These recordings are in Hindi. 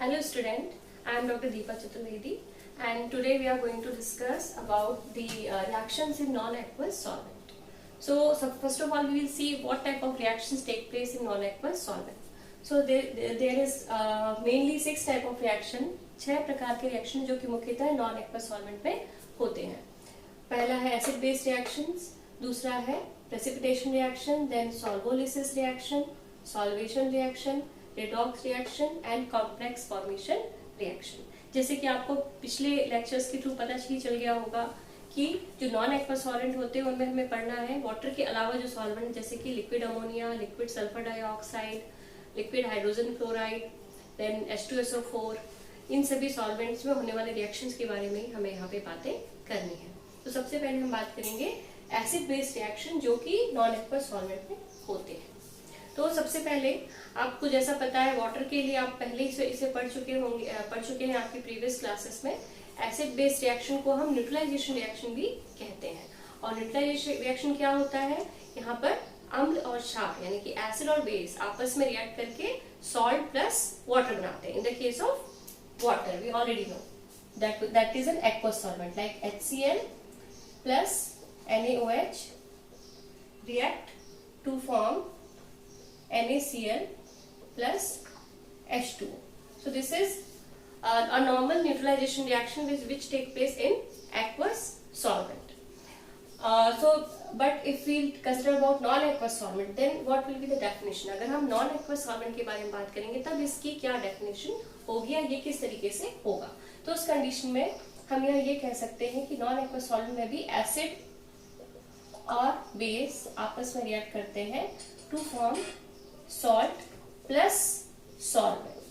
Hello student, I am Dr. Deepa Chaturvedi and today we are going to discuss about the reactions in non-aqueous solvent. So first of all we will see what type of reactions take place in non-aqueous solvent. So there is mainly 6 type of reaction, 6 प्रकार के reaction जो कि मुख्यतः non-aqueous solvent में होते हैं. पहला है acid base reactions, दूसरा है precipitation reaction, then solvolysis reaction, solvation reaction, redox reaction and complex formation reaction. जैसे कि आपको पिछले लेक्चर्स के थ्रू पता ही चल गया होगा कि जो नॉन एक्वस सॉल्वेंट होते हैं उनमें हमें पढ़ना है वाटर के अलावा जो सॉल्वेंट जैसे कि liquid ammonia, liquid sulphur dioxide, liquid hydrogen chloride, then H2SO4, इन सभी सॉल्वेंट्स में होने वाले रिएक्शंस के बारे में हमें यहाँ पे बातें करनी है. तो सबसे पहले हम बात करेंगे एसिड बेस्ड रिएक्शन जो कि नॉन एक्वस सॉल्वेंट में होते हैं. तो सबसे पहले आपको जैसा पता है वाटर के लिए आप पहले ही इसे पढ़ चुके हैं आपकी प्रीवियस क्लासेस में. एसिड बेस्ड रिएक्शन को हम न्यूट्रलाइजेशन रिएक्शन भी कहते हैं. और न्यूट्रलाइजेशन रिएक्शन क्या होता है, यहाँ पर अम्ल और क्षार यानी कि एसिड और बेस आपस में रिएक्ट करके सॉल्ट प्लस वाटर बनाते हैं. In the case of water we already know that is an aqueous solvent like HCl plus NaOH react to form NaCl plus H2O. So this is a normal neutralization reaction which take place in aqueous solvent. But if we consider about non-aqueous solvent, then what will be the definition? अगर हम non-aqueous solvent के बारे में बात करेंगे तब इसकी क्या definition होगी या ये किस तरीके से होगा. तो उस कंडीशन में हम ये कह सकते हैं कि non-aqueous solvent में भी एसिड और बेस आपस में रिएक्ट करते हैं to form salt plus solvent.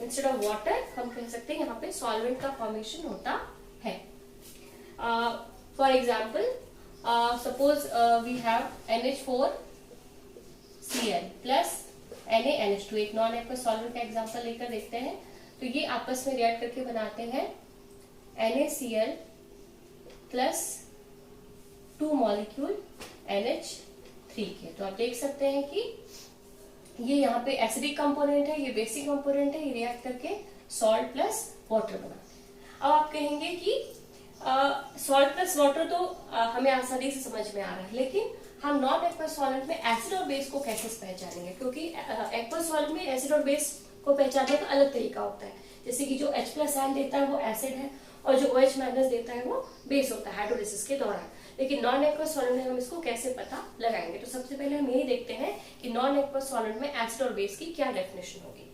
Instead of water हम कह सकते हैं यहाँ पे solvent का formation होता है. For example, suppose we have NH4Cl plus NaNH2. एक नॉन एक्वस सॉल्वेंट का एग्जांपल लेकर देखते हैं. तो ये आपस में रिएक्ट करके बनाते हैं NaCl plus 2 मॉलिक्यूल NH3 के. तो आप देख सकते हैं कि ये यहाँ पे एसिडिक कंपोनेंट है, ये बेसिक कंपोनेंट है, ये रिएक्ट करके सॉल्ट प्लस वाटर बनाते हैं. अब आप कहेंगे कि सॉल्ट प्लस वाटर तो हमें आसानी से समझ में आ रहा है, लेकिन हम नॉन एक्वस सॉल्वेंट में एसिड और बेस को कैसे पहचानेंगे, क्योंकि एक्वस सॉल्वेंट में एसिड और बेस को पहचानने का अलग तरीका होता है. जैसे कि जो H+ देता है वो एसिड है और जो OH- देता है वो बेस होता है हाइड्रोलिसिस के दौरान. लेकिन नॉन एक्वस सॉल्वेंट में हम इसको कैसे पता लगाएंगे. तो सबसे पहले हम यही देखते हैं कि नॉन एक्वस सॉल्वेंट में एसिड और बेस की क्या डेफिनेशन होगी.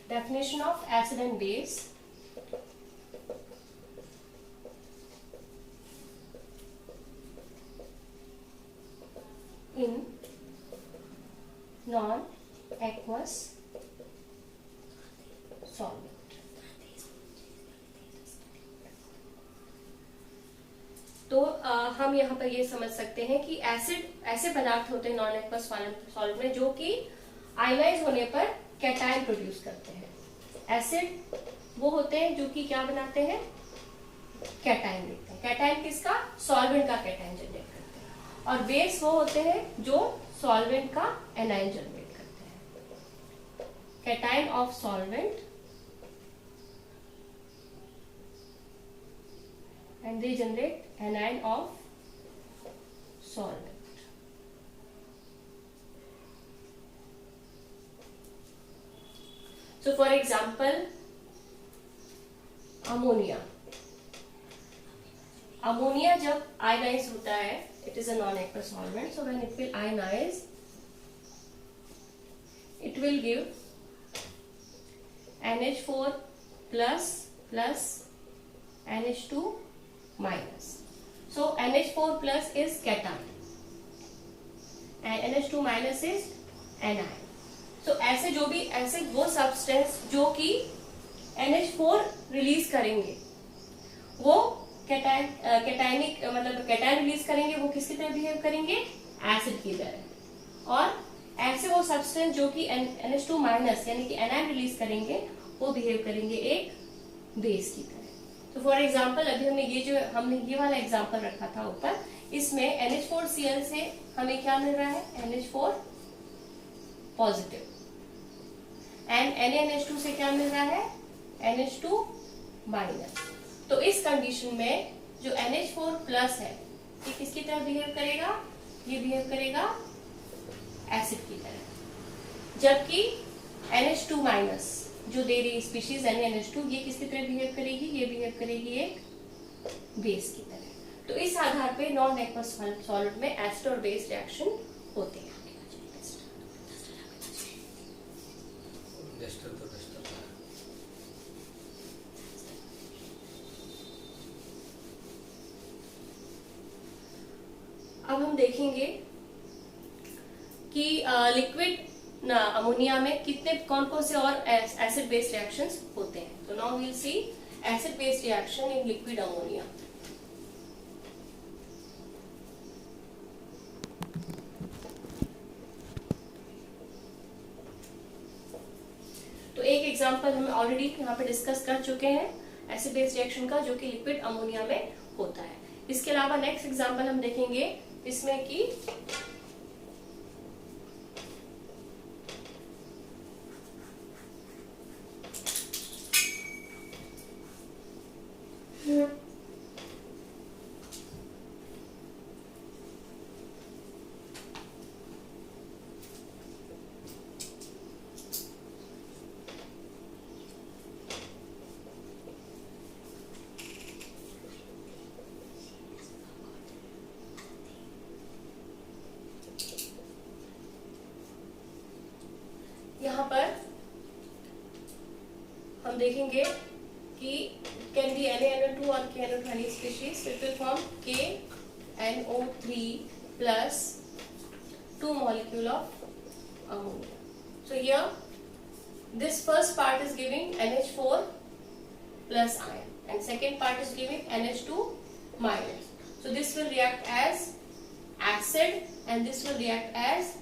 Definition of acid and base in non aqueous solvent. तो हम यहाँ पर ये समझ सकते हैं कि एसिड ऐसे पदार्थ होते हैं नॉन एक्वस सॉल्वेंट में जो कि आयनाइज होने पर कैटायन प्रोड्यूस करते हैं. एसिड वो होते हैं जो कि क्या बनाते हैं, कैटायन देते हैं. कैटायन किसका, सॉल्वेंट का कैटायन जनरेट करते हैं. और बेस वो होते हैं जो सॉल्वेंट का एनायन जनरेट करते हैं. Cation of solvent and they generate anion of solvent. So for example, ammonia जब ionize होता है, it is a non-aqueous solvent. So when it will ionize, it will give NH4 plus NH2 minus. So NH4 plus is cation and NH2 minus is anion. So ऐसे वो सब्सटेंस जो कि NH4 रिलीज करेंगे वो कैटायनिक मतलब कैटायन रिलीज करेंगे, वो किसकी तरह बिहेव करेंगे, एसिड की तरह. और ऐसे वो सब्सटेंस जो कि NH2 माइनस यानी कि एनायन रिलीज करेंगे वो बिहेव करेंगे एक बेस की तरह. तो फॉर एग्जाम्पल अभी हमने ये वाला एग्जाम्पल रखा था ऊपर, इसमें NH4Cl से हमें क्या मिल रहा है, NH4 पॉजिटिव. एंड NaNH2 से क्या मिल रहा है, NH2 माइनस। तो इस कंडीशन में जो NH4 प्लस है ये किसकी तरह बिहेव करेगा, ये बिहेव करेगा एसिड की तरह, जबकि NH2 माइनस जो दे रही स्पीशीज NaNH2 ये किसकी तरह बिहेव करेगी, ये बिहेव करेगी एक बेस की तरह। तो इस आधार पे नॉन एक्वस सॉल्वेंट में एसिड और बेस रिएक्शन होते हैं। अब हम देखेंगे कि लिक्विड अमोनिया में कितने कौन कौन से और एसिड बेस रिएक्शंस होते हैं। तो now we will see acid base reaction in liquid ammonia. तो एक एग्जांपल हम ऑलरेडी यहाँ पे डिस्कस कर चुके हैं एसिड बेस रिएक्शन का, जो कि लिक्विड अमोनिया में होता है। इसके अलावा नेक्स्ट एग्जांपल हम देखेंगे इसमें कि यहाँ पर हम देखेंगे कि कैन बी NaNO2 और KNO2 any species, it will form KNO3 plus 2 molecule of ammonia. So here this first part is giving NH4 plus ion and second part is giving NH2 minus. So this will react as acid and this will react as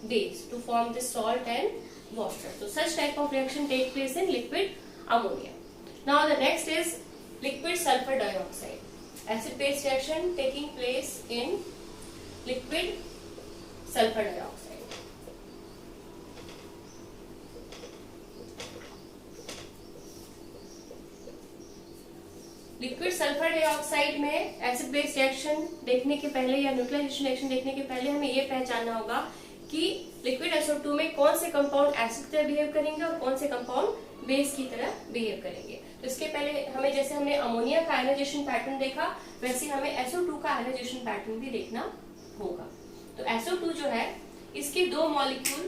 base to form this salt and water. So such type of reaction take place in liquid ammonia. Now the next is liquid sulfur dioxide. Acid base reaction taking place in liquid sulfur dioxide. Liquid sulphur dioxide में एसिड बेस रिएक्शन देखने के पहले या न्यूट्रलाइजेशन रिएक्शन देखने के पहले हमें ये पहचानना होगा कि लिक्विड SO2 में कौन से कंपाउंड एसिड की तरह बिहेव करेंगे और कौन से कंपाउंड बेस की तरह बिहेव करेंगे। तो इसके पहले हमें, जैसे हमने अमोनिया का आयनाइजेशन पैटर्न देखा, वैसे हमें SO2 का आयनाइजेशन पैटर्न भी देखना होगा। तो SO2 जो है इसके दो मॉलिक्यूल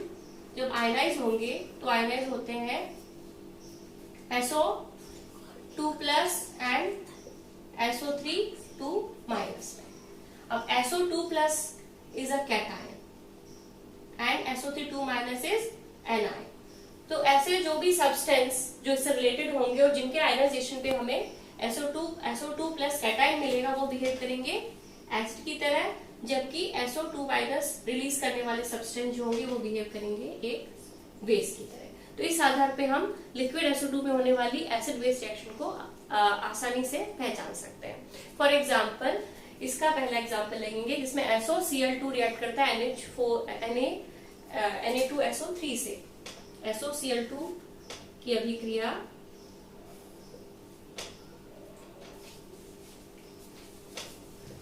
जब आयनाइज होंगे तो आयनाइज होते हैं SO2 plus and SO3 2 minus में। अब SO2 plus is a cation and SO3 2 minus is anion. तो ऐसे जो भी सब्सटेंस जो इससे रिलेटेड होंगे और जिनके आयनाइजेशन पे हमें SO2 प्लस कैटायन मिलेगा वो बिहेव करेंगे एसिड की तरह, जबकि SO2 माइनस रिलीज करने वाले सब्सटेंस जो होंगे वो बिहेव करेंगे एक बेस की तरह। तो इस आधार पे हम लिक्विड SO2 में होने वाली एसिड बेस रिएक्शन को आसानी से पहचान सकते हैं। फॉर एग्जाम्पल इसका पहला एग्जाम्पल लेंगे जिसमें SOCl2 रिएक्ट करता है Na2SO3 से। SOCl2 की अभिक्रिया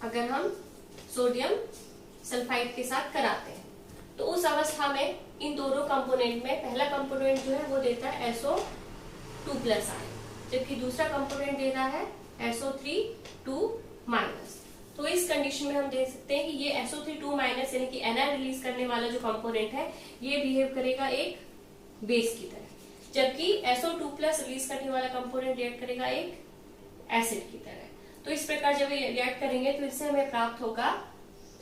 अगर हम सोडियम सल्फाइड के साथ कराते हैं तो उस अवस्था में इन दोनों कंपोनेंट में पहला कंपोनेंट जो है वो देता है SO2 प्लस आयन, जबकि दूसरा कंपोनेंट दे रहा है SO3 2 माइनस। तो इस कंडीशन में हम देख सकते हैं कि ये SO3 2 माइनस यानी कि एनायन रिलीज करने वाला जो कंपोनेंट है ये बिहेव करेगा एक बेस की तरह, जबकि SO2 प्लस रिलीज करने वाला कंपोनेंट रिएक्ट करेगा एक एसिड की तरह। तो इस प्रकार जब ये रिएक्ट करेंगे तो इससे हमें प्राप्त होगा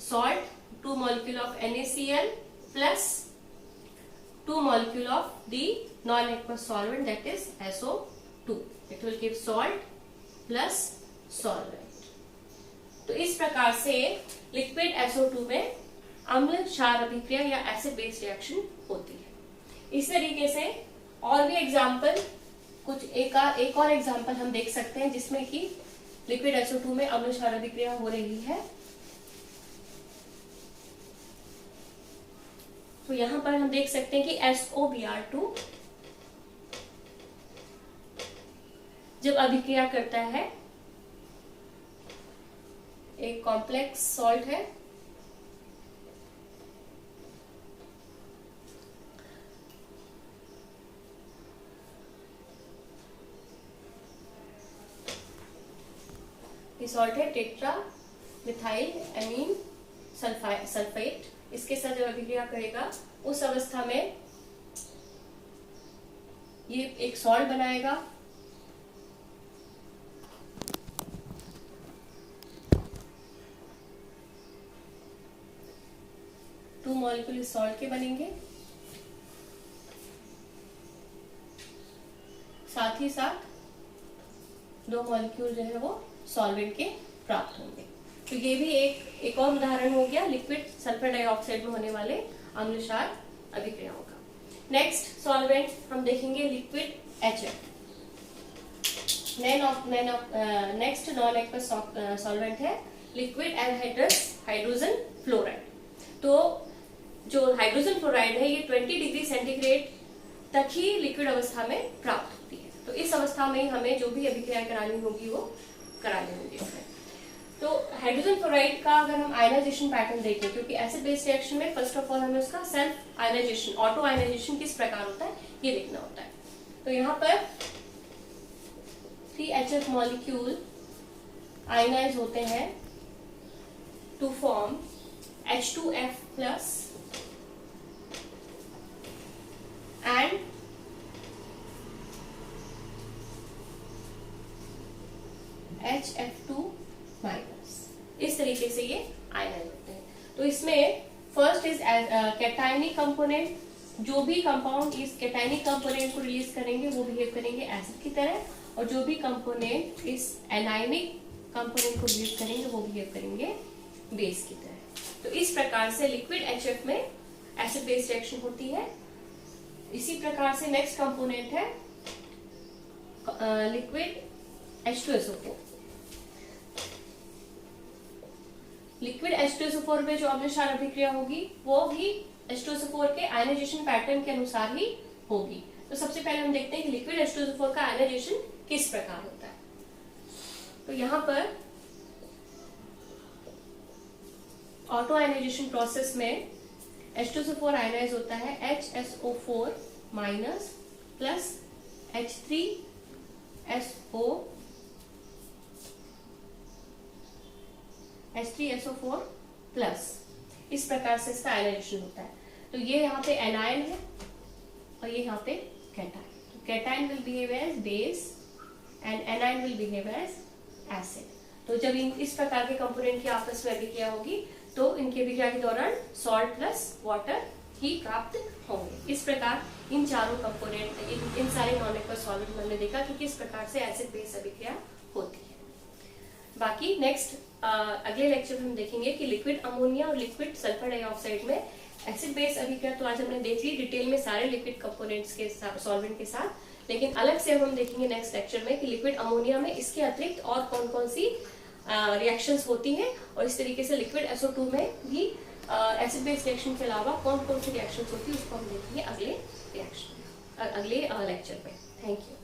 salt 2 molecule of NaCl plus 2 molecule of the non-aqueous solvent, that is SO2. It will give salt plus solvent. तो इस प्रकार से लिक्विड SO2 में अम्ल क्षार अभिक्रिया या एसिड बेस रिएक्शन होती है। इस तरीके से और भी एग्जाम्पल एक और एग्जाम्पल हम देख सकते हैं जिसमें कि लिक्विड SO2 में अम्ल क्षार अभिक्रिया हो रही है। तो यहाँ पर हम देख सकते हैं कि SOBr2 जब अभिक्रिया करता है, एक कॉम्प्लेक्स सॉल्ट है, ये सॉल्ट है टेट्रा मिथाइल एमीन सल्फेट। इसके साथ जब अभिक्रिया करेगा उस अवस्था में ये एक सॉल्ट बनाएगा, टू मॉलिक्यूल इस सॉल्ट के बनेंगे, साथ ही साथ 2 मॉलिक्यूल जो है वो सॉल्वेंट के प्राप्त होंगे। तो ये भी एक और उदाहरण हो गया लिक्विड सल्फर डाइऑक्साइड में होने वाले अम्ल क्षार अभिक्रियाओं का। नेक्स्ट सॉल्वेंट हम देखेंगे liquid HF। Next non aqueous solvent है लिक्विड एनहाइड्रस हाइड्रोजन फ्लोराइड। तो जो हाइड्रोजन फ्लोराइड है ये 20 डिग्री सेंटीग्रेड तक ही लिक्विड अवस्था में प्राप्त होती है। तो इस अवस्था में हमें जो भी अभिक्रिया करानी होगी वो करानी होगी इसमें। तो हाइड्रोजन फ्लोराइड का अगर हम आयनाइजेशन पैटर्न देखें, क्योंकि एसिड बेस रिएक्शन में फर्स्ट ऑफ ऑल हमें उसका सेल्फ आयनाइजेशन, ऑटो आयनाइजेशन किस प्रकार होता है ये देखना होता है। तो यहाँ पर 3HF मॉलिक्यूल आयनाइज होते हैं to form H2F plus and HF2 minus. इस तरीके से ये आयनाइज होते हैं। तो इसमें फर्स्ट इज कैटायनिक कंपोनेंट। जो भी कंपाउंड इस कैटायनिक कंपोनेंट को रिलीज करेंगे वो बिहेव करेंगे एसिड की तरह, और जो भी कंपोनेंट इस एनायनिक कंपोनेंट को रिलीज करेंगे वो बिहेव करेंगे बेस की तरह। तो इस प्रकार से लिक्विड HF में एसिड बेस रिएक्शन होती है। इसी प्रकार से नेक्स्ट कंपोनेंट है लिक्विड H2SO4। लिक्विड H2SO4 में जो अम्ल क्षार अभिक्रिया होगी वो भी H2SO4 के आयनाइजेशन पैटर्न के अनुसार ही होगी। तो सबसे पहले हम देखते हैं कि लिक्विड H2SO4 का आयनाइजेशन किस प्रकार होता है। तो यहाँ पर ऑटो आयनाइजेशन प्रोसेस में H2SO4 आयनाइज होता है HSO4 minus plus H3SO4 plus. इस प्रकार से इसका आयनाइजेशन होता है। तो ये यहाँ पे एनायन है और ये यहाँ पे कैटायन। तो cation will behave as base and anion will behave as acid. तो जब इस प्रकार के कंपोनेंट की आपस में अभिक्रिया होगी तो इनकी अभिक्रिया के दौरान सॉल्ट प्लस वाटर ही प्राप्त होंगे। इस प्रकार इन चारों कंपोनेंट, इन सारे नॉन एक्वस सॉल्वेंट में हमने देखा कि किस प्रकार से एसिड बेस अभिक्रिया होती है। बाकी नेक्स्ट अगले लेक्चर में हम देखेंगे कि लिक्विड अमोनिया और लिक्विड सल्फर डाइऑक्साइड में एसिड बेस अभिक्रिया तो आज हमने देख ली डिटेल में सारे लिक्विड कंपोनेंट्स के साथ, सॉल्वेंट के साथ, लेकिन अलग से हम देखेंगे नेक्स्ट लेक्चर में कि लिक्विड अमोनिया में इसके अतिरिक्त और कौन कौन सी रिएक्शंस होती हैं, और इस तरीके से लिक्विड SO2 में भी एसिड बेस रिएक्शन के अलावा कौन कौन सी रिएक्शंस होती है उसको हम देखेंगे अगले लेक्चर में। Thank you.